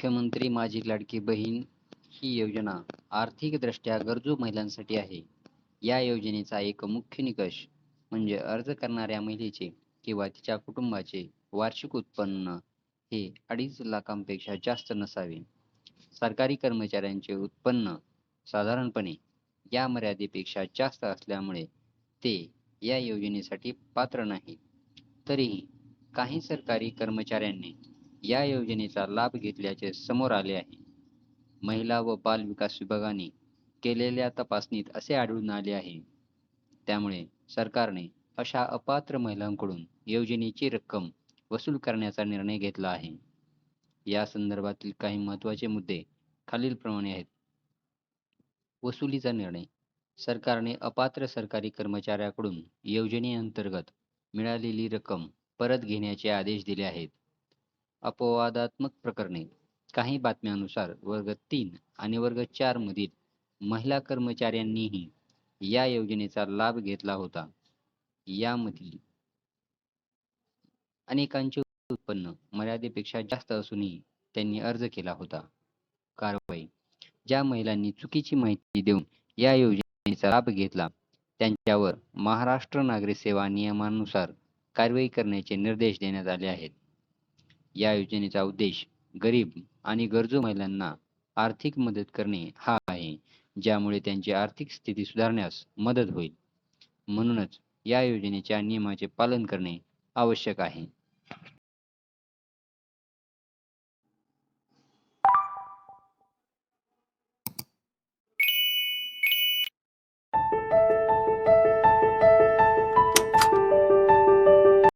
मुख्यमंत्री माझी लाडकी बहीण ही योजना आर्थिकदृष्ट्या गरजू महिलांसाठी आहे. या योजनेचा एक मुख्य निकष म्हणजे अर्ज करणाऱ्या महिलेचे किंवा तिच्या कुटुंबाचे वार्षिक उत्पन्न हे 2.5 लाखांपेक्षा जास्त नसावे. सरकारी कर्मचाऱ्यांचे उत्पन्न साधारणपणे या मर्यादेपेक्षा जास्त असल्यामुळे ते या योजनेसाठी पात्र नाहीत. तरीही काही सरकारी कर्मचाऱ्यांनी या योजनेचा लाभ घेतल्याचे समोर आले आहे. महिला व बाल विकास विभागाने केलेल्या तपासणीत असे आढळून आले आहे. त्यामुळे सरकारने अशा अपात्र महिलांकडून योजनेची रक्कम वसूल करण्याचा निर्णय घेतला आहे. या संदर्भातील काही महत्त्वाचे मुद्दे खालीलप्रमाणे आहेत. वसुलीचा निर्णय. सरकारने अपात्र सरकारी कर्मचाऱ्याकडून योजनेअंतर्गत मिळालेली रक्कम परत घेण्याचे आदेश दिले आहेत. अपवादात्मक प्रकरणे. काही बातम्यांनुसार वर्ग 3 आणि वर्ग 4 मधील महिला कर्मचाऱ्यांनीही या योजनेचा लाभ घेतला होता. यामधील अनेकांचे उत्पन्न मर्यादेपेक्षा जास्त असूनही त्यांनी अर्ज केला होता. कारवाई. ज्या महिलांनी चुकीची माहिती देऊन या योजनेचा लाभ घेतला त्यांच्यावर महाराष्ट्र नागरी सेवा नियमानुसार कारवाई करण्याचे निर्देश देण्यात आले आहेत. या योजनेचा उद्देश गरीब आणि गरजू महिलांना आर्थिक मदत करणे हा आहे, ज्यामुळे त्यांची आर्थिक स्थिती सुधारण्यास मदत होईल. म्हणूनच या योजनेच्या नियमाचे पालन करणे आवश्यक आहे.